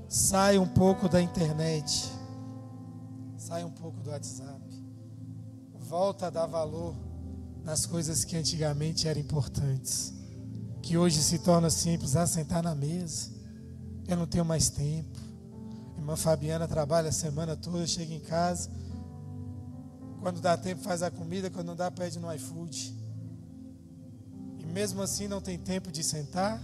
Sai um pouco da internet. Sai um pouco do WhatsApp. Volta a dar valor nas coisas que antigamente eram importantes, que hoje se torna simples. Sentar na mesa, eu não tenho mais tempo. Irmã Fabiana trabalha a semana toda, chega em casa, quando dá tempo faz a comida, quando não dá pede no iFood, e mesmo assim não tem tempo de sentar.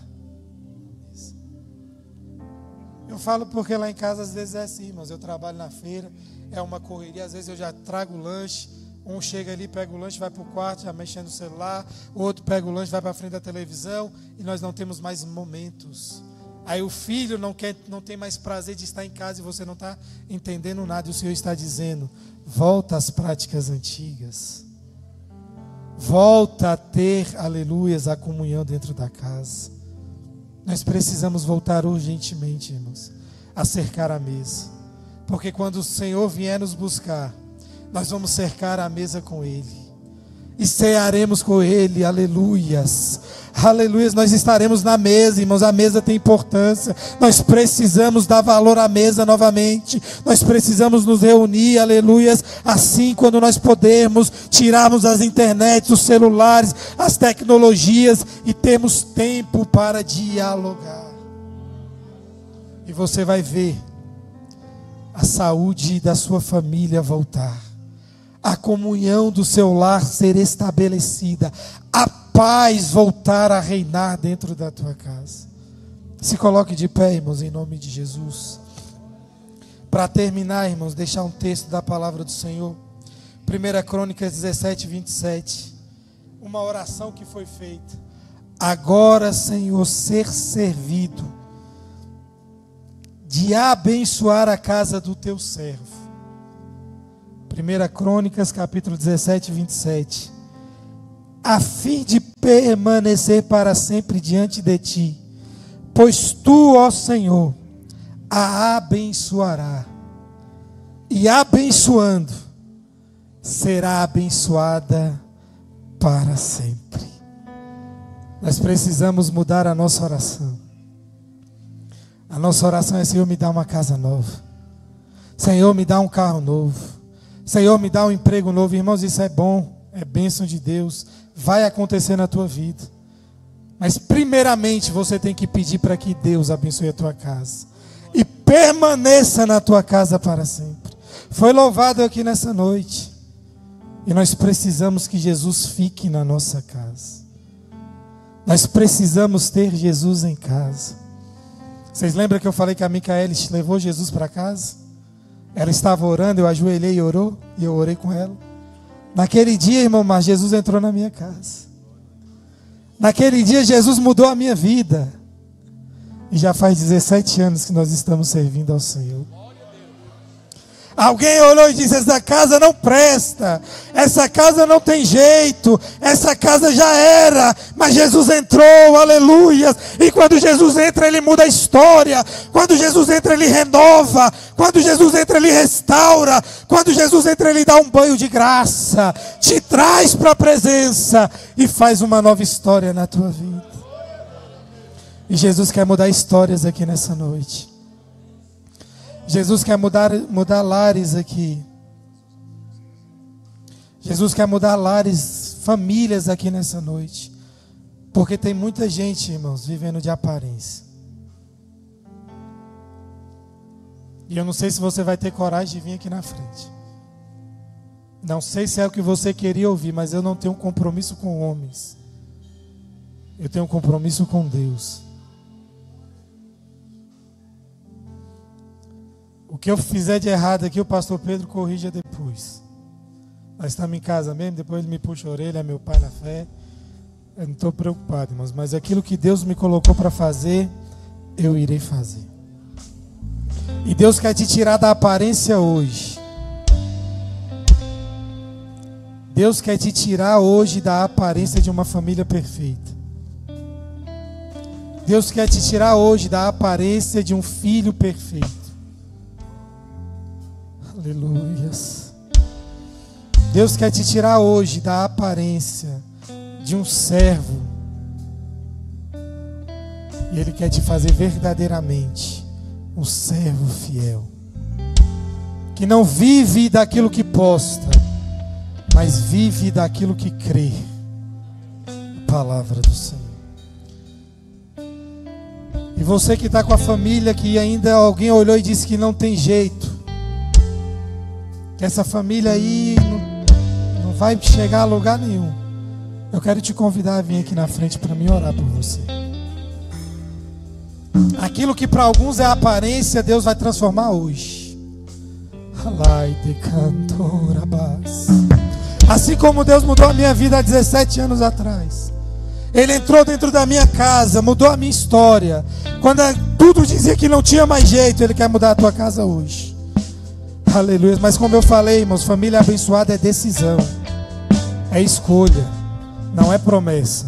Eu falo porque lá em casa às vezes é assim, irmãos, eu trabalho na feira, é uma correria, às vezes eu já trago o lanche. Um chega ali, pega o lanche, vai para o quarto, já mexendo no celular. O outro pega o lanche, vai para frente da televisão. E nós não temos mais momentos. Aí o filho não tem mais prazer de estar em casa e você não está entendendo nada. E o Senhor está dizendo, volta às práticas antigas. Volta a ter, aleluias, a comunhão dentro da casa. Nós precisamos voltar urgentemente, irmãos, a cercar a mesa. Porque quando o Senhor vier nos buscar, nós vamos cercar a mesa com Ele e cearemos com Ele, aleluias, aleluias, nós estaremos na mesa, irmãos, a mesa tem importância, nós precisamos dar valor à mesa novamente, nós precisamos nos reunir, aleluias, assim quando nós pudermos, tirarmos as internets, os celulares, as tecnologias e temos tempo para dialogar, e você vai ver a saúde da sua família voltar, a comunhão do seu lar ser estabelecida, a paz voltar a reinar dentro da tua casa. Se coloque de pé, irmãos, em nome de Jesus. Para terminar, irmãos, deixar um texto da palavra do Senhor. 1 Crônicas 17, 27. Uma oração que foi feita. Agora, Senhor, ser servido de abençoar a casa do teu servo. 1 Crônicas, capítulo 17, 27. A fim de permanecer para sempre diante de ti, pois tu, ó Senhor, a abençoará, e abençoando, será abençoada para sempre. Nós precisamos mudar a nossa oração. A nossa oração é: Senhor, me dá uma casa nova. Senhor, me dá um carro novo. Senhor, me dá um emprego novo. Irmãos, isso é bom, é bênção de Deus, vai acontecer na tua vida. Mas primeiramente você tem que pedir para que Deus abençoe a tua casa e permaneça na tua casa para sempre. Foi louvado aqui nessa noite. E nós precisamos que Jesus fique na nossa casa. Nós precisamos ter Jesus em casa. Vocês lembram que eu falei que a Micaele levou Jesus para casa? Ela estava orando, eu ajoelhei e orou, e eu orei com ela. Naquele dia, irmão, mas Jesus entrou na minha casa. Naquele dia, Jesus mudou a minha vida. E já faz 17 anos que nós estamos servindo ao Senhor. Alguém olhou e disse: essa casa não presta, essa casa não tem jeito, essa casa já era, mas Jesus entrou, aleluia. E quando Jesus entra, Ele muda a história. Quando Jesus entra, Ele renova. Quando Jesus entra, Ele restaura. Quando Jesus entra, Ele dá um banho de graça, te traz para a presença e faz uma nova história na tua vida. E Jesus quer mudar histórias aqui nessa noite. Jesus quer mudar lares aqui. Jesus quer mudar lares, famílias aqui nessa noite. Porque tem muita gente, irmãos, vivendo de aparência. E eu não sei se você vai ter coragem de vir aqui na frente. Não sei se é o que você queria ouvir, mas eu não tenho um compromisso com homens. Eu tenho um compromisso com Deus. O O que eu fizer de errado aqui, o pastor Pedro corrija depois. Nós estamos em casa mesmo, depois ele me puxa a orelha, é meu pai na fé. Eu não estou preocupado, irmãos, mas aquilo que Deus me colocou para fazer, eu irei fazer. E Deus quer te tirar da aparência hoje. Deus quer te tirar hoje da aparência de uma família perfeita. Deus quer te tirar hoje da aparência de um filho perfeito. Aleluias. Deus quer te tirar hoje da aparência de um servo. E Ele quer te fazer verdadeiramente um servo fiel. Que não vive daquilo que posta, mas vive daquilo que crê. A palavra do Senhor. E você que está com a família, que ainda alguém olhou e disse que não tem jeito, que essa família aí não vai chegar a lugar nenhum, eu quero te convidar a vir aqui na frente para mim orar por você. Aquilo que para alguns é aparência, Deus vai transformar hoje. Assim como Deus mudou a minha vida há 17 anos atrás, Ele entrou dentro da minha casa, mudou a minha história. Quando tudo dizia que não tinha mais jeito, Ele quer mudar a tua casa hoje. Aleluia. Mas como eu falei, irmãos, família abençoada é decisão, é escolha, não é promessa.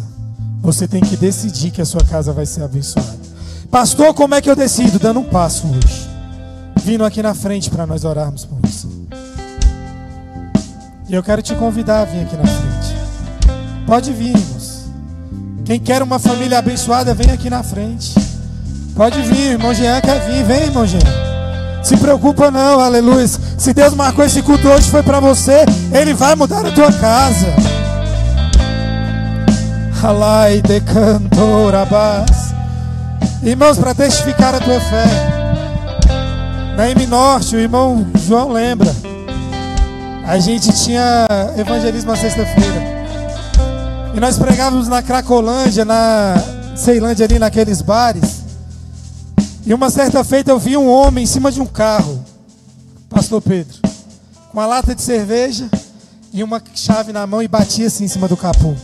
Você tem que decidir que a sua casa vai ser abençoada. Pastor, como é que eu decido? Dando um passo hoje, vindo aqui na frente para nós orarmos por você. E eu quero te convidar a vir aqui na frente. Pode vir, irmãos. Quem quer uma família abençoada, vem aqui na frente. Pode vir, irmão Jean quer vir. Vem, irmão Jean. Se preocupa não, aleluia. Se Deus marcou esse culto hoje, foi para você. Ele vai mudar a tua casa. Alai de cantorabás. Irmãos, para testificar a tua fé, na M Norte, o irmão João lembra, a gente tinha evangelismo na sexta-feira, e nós pregávamos na Cracolândia, na Ceilândia, ali naqueles bares. E uma certa feita eu vi um homem em cima de um carro, pastor Pedro, com uma lata de cerveja e uma chave na mão, e batia assim em cima do capô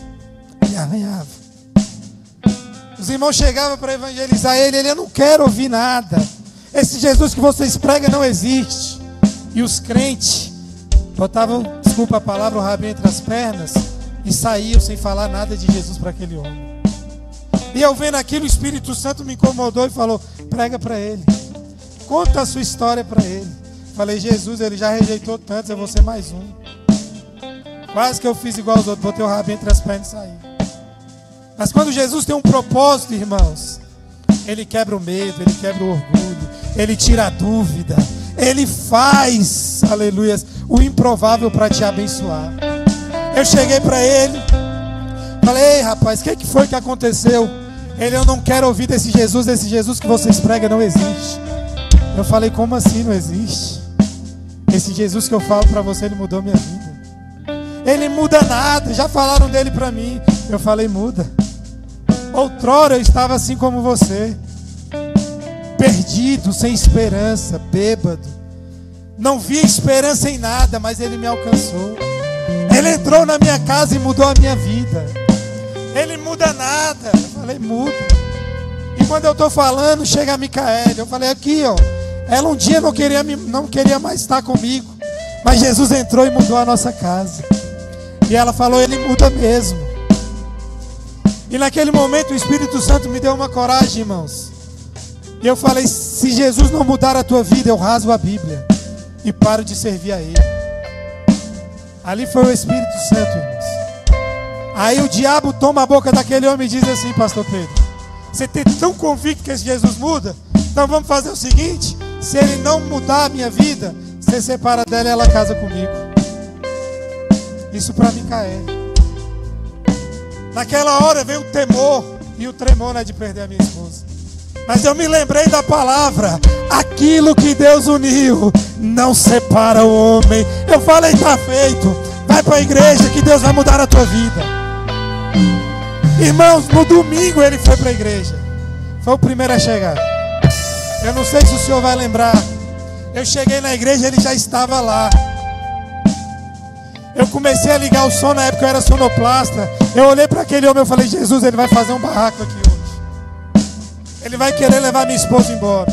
e arranhava. Os irmãos chegavam para evangelizar ele, eu não quero ouvir nada. Esse Jesus que vocês pregam não existe. E os crentes botavam, desculpa a palavra, o rabinho entre as pernas e saíam sem falar nada de Jesus para aquele homem. E eu vendo aquilo, o Espírito Santo me incomodou e falou: prega para ele, conta a sua história para ele. Falei: Jesus, ele já rejeitou tantos, eu vou ser mais um. Quase que eu fiz igual os outros, botei o rabinho entre as pernas e saí. Mas quando Jesus tem um propósito, irmãos, Ele quebra o medo, Ele quebra o orgulho, Ele tira a dúvida, Ele faz, aleluia, o improvável para te abençoar. Eu cheguei para ele, falei: ei rapaz, o que foi que aconteceu? Ele: eu não quero ouvir desse Jesus que vocês pregam não existe. Eu falei: como assim não existe? Esse Jesus que eu falo para você, Ele mudou minha vida. Ele muda nada, já falaram dele para mim. Eu falei: muda. Outrora eu estava assim como você, perdido, sem esperança, bêbado, não via esperança em nada, mas Ele me alcançou. Ele entrou na minha casa e mudou a minha vida. Ele muda nada. Eu falei: muda. E quando eu estou falando, chega a Micaele. Eu falei: aqui ó, ela um dia não queria mais estar comigo, mas Jesus entrou e mudou a nossa casa. E ela falou: Ele muda mesmo. E naquele momento o Espírito Santo me deu uma coragem, irmãos. E eu falei: se Jesus não mudar a tua vida, eu rasgo a Bíblia e paro de servir a Ele. Ali foi o Espírito Santo, irmãos. Aí o diabo toma a boca daquele homem e diz assim: pastor Pedro, você tem tão convicto que esse Jesus muda? Então vamos fazer o seguinte: se Ele não mudar a minha vida, você separa dela e ela casa comigo. Isso para Micaele. Naquela hora veio o temor, e o tremor não é de perder a minha esposa. Mas eu me lembrei da palavra: aquilo que Deus uniu, não separa o homem. Eu falei: está feito. Vai para a igreja que Deus vai mudar a tua vida. Irmãos, no domingo ele foi para a igreja. Foi o primeiro a chegar. Eu não sei se o senhor vai lembrar. Eu cheguei na igreja, ele já estava lá. Eu comecei a ligar o som, na época eu era sonoplasta. Eu olhei para aquele homem e falei: Jesus, ele vai fazer um barraco aqui hoje. Ele vai querer levar minha esposa embora.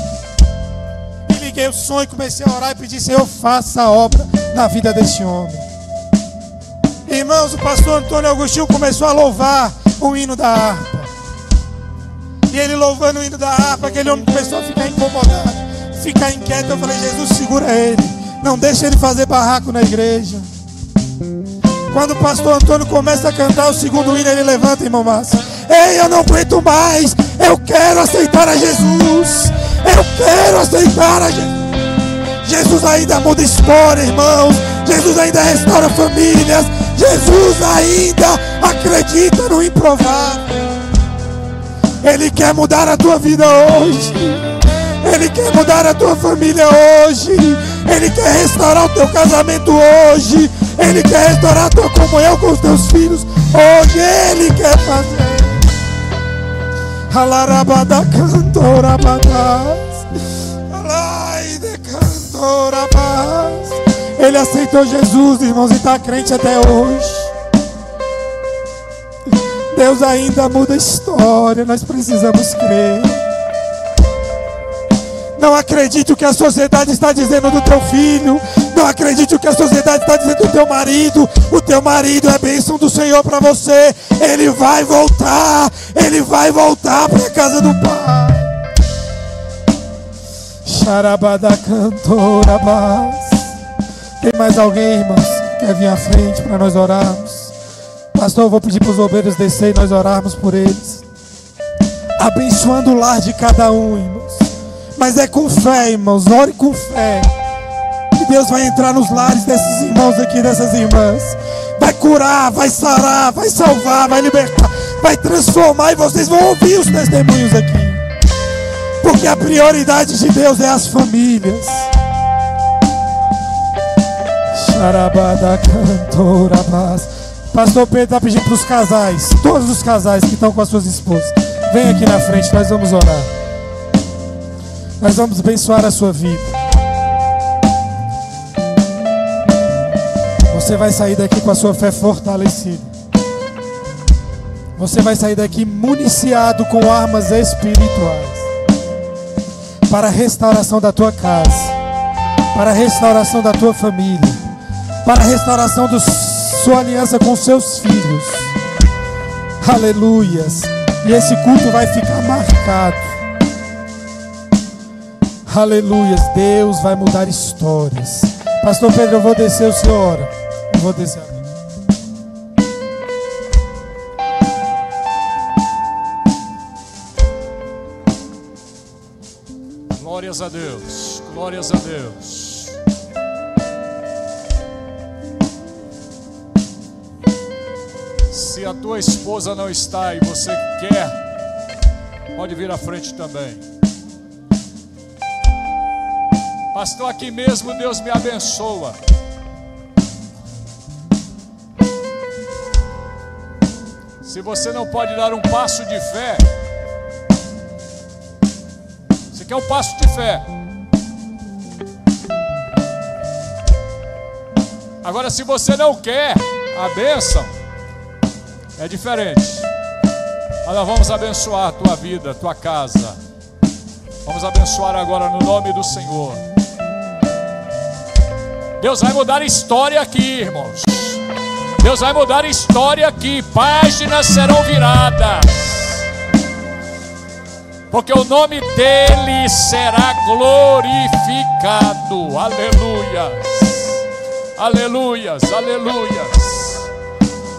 E liguei o som e comecei a orar e pedir: Senhor, faça a obra na vida deste homem. Irmãos, o pastor Antônio Agostinho começou a louvar o hino da harpa. E ele louvando o hino da harpa, aquele homem começou a ficar incomodado, ficar inquieto. Eu falei: Jesus, segura ele, não deixa ele fazer barraco na igreja. Quando o pastor Antônio começa a cantar o segundo hino, ele levanta, irmão Márcio: ei, eu não aguento mais, eu quero aceitar a Jesus, eu quero aceitar a Jesus. Jesus ainda muda história, irmãos. Jesus ainda restaura famílias. Jesus ainda acredita no improvável. Ele quer mudar a tua vida hoje. Ele quer mudar a tua família hoje. Ele quer restaurar o teu casamento hoje. Ele quer restaurar a tua comunhão com os teus filhos hoje. Ele quer fazer. Alarabada cantora badaz. Alaide cantora badaz. Ele aceitou Jesus, irmãos, e está crente até hoje. Deus ainda muda a história. Nós precisamos crer. Não acredite o que a sociedade está dizendo do teu filho. Não acredite o que a sociedade está dizendo do teu marido. O teu marido é bênção do Senhor para você. Ele vai voltar. Ele vai voltar para a casa do Pai. Xarabada cantora bas. Tem mais alguém, irmãos, que quer vir à frente para nós orarmos? Pastor, eu vou pedir para os obreiros descer e nós orarmos por eles, abençoando o lar de cada um, irmãos. Mas é com fé, irmãos. Ore com fé, que Deus vai entrar nos lares desses irmãos aqui, dessas irmãs. Vai curar, vai sarar, vai salvar, vai libertar, vai transformar. E vocês vão ouvir os testemunhos aqui. Porque a prioridade de Deus é as famílias. Xarabada cantora bas. Pastor Pedro está pedindo para os casais, todos os casais que estão com as suas esposas, vem aqui na frente, nós vamos orar. Nós vamos abençoar a sua vida. Você vai sair daqui com a sua fé fortalecida. Você vai sair daqui municiado com armas espirituais para a restauração da tua casa, para a restauração da tua família, para a restauração da sua aliança com seus filhos. Aleluias. E esse culto vai ficar marcado. Aleluias. Deus vai mudar histórias. Pastor Pedro, eu vou descer, o senhor ora. Eu vou descer. Glórias a Deus. Glórias a Deus. Se a tua esposa não está e você quer, pode vir à frente também. Pastor, aqui mesmo Deus me abençoa. Se você não pode dar um passo de fé, você quer um passo de fé. Agora, se você não quer a bênção, é diferente. Mas nós vamos abençoar a tua vida, a tua casa. Vamos abençoar agora no nome do Senhor. Deus vai mudar a história aqui, irmãos. Deus vai mudar a história aqui. Páginas serão viradas, porque o nome dele será glorificado. Aleluias. Aleluias, aleluias.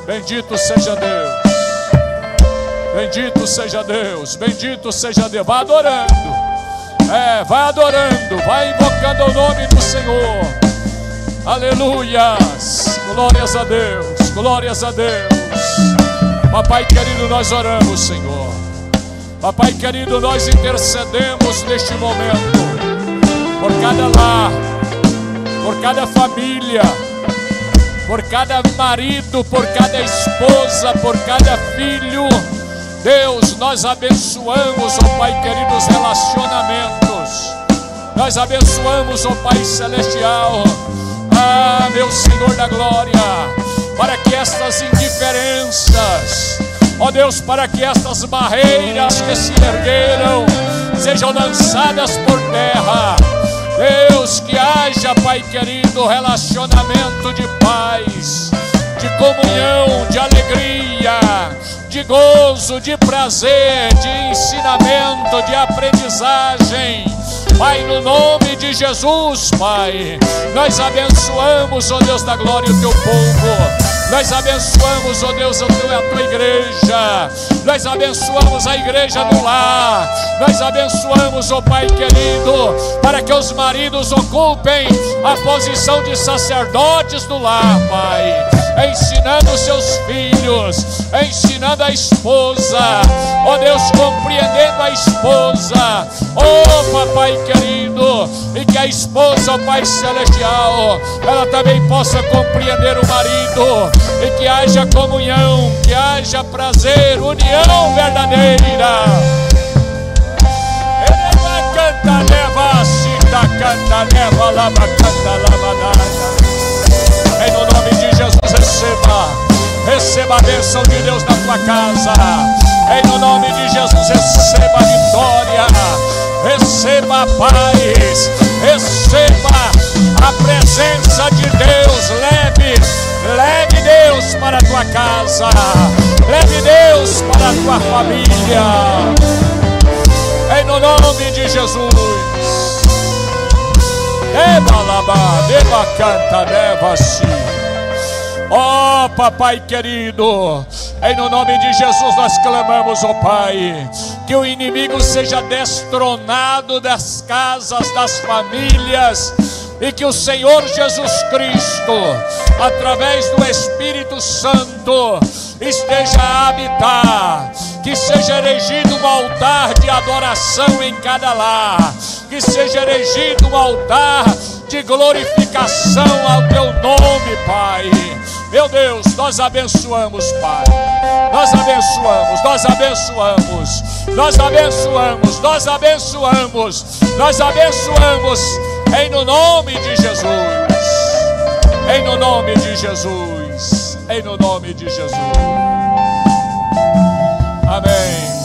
Bendito seja Deus. Bendito seja Deus. Bendito seja Deus. Vai adorando. Vai adorando. Vai invocando o nome do Senhor. Aleluias. Glórias a Deus. Glórias a Deus. Papai querido, nós oramos, Senhor. Papai querido, nós intercedemos neste momento por cada lar, por cada família, por cada marido, por cada esposa, por cada filho. Deus, nós abençoamos, ó Pai querido, os relacionamentos. Nós abençoamos, ó Pai Celestial, meu Senhor da glória, para que estas indiferenças, ó Deus, para que estas barreiras que se ergueram sejam lançadas por terra. Deus, que haja, Pai querido, relacionamento de paz, de comunhão, de alegria, de gozo, de prazer, de ensinamento, de aprendizagem. Pai, no nome de Jesus, Pai, nós abençoamos, ó Deus da glória, o teu povo. Nós abençoamos, ó Deus, a tua igreja. Nós abençoamos a igreja do lar. Nós abençoamos, ó Pai querido, para que os maridos ocupem a posição de sacerdotes do lar, Pai, ensinando seus filhos, ensinando a esposa, ó Deus, compreendendo a esposa, ó Papai querido, e que a esposa, ó Pai celestial, ela também possa compreender o marido, e que haja comunhão, que haja prazer, união verdadeira. Canta, leva, cita, canta, leva, lava, canta, lavadada. Em no nome de Jesus, receba a bênção de Deus na tua casa. Em no nome de Jesus, receba a vitória, receba a paz, receba a presença de Deus. Leve Deus para a tua casa, leve Deus para a tua família. Em no nome de Jesus. Deva canta, deva-se. Ó Papai querido, em no nome de Jesus nós clamamos, ó Pai, que o inimigo seja destronado das casas, das famílias, e que o Senhor Jesus Cristo, através do Espírito Santo, esteja a habitar, que seja erigido um altar de adoração em cada lar, que seja erigido um altar de glorificação ao teu nome, Pai. Meu Deus, nós abençoamos, Pai. Nós abençoamos, nós abençoamos, nós abençoamos, nós abençoamos, nós abençoamos, em no nome de Jesus. Em no nome de Jesus. Em no nome de Jesus. Amém.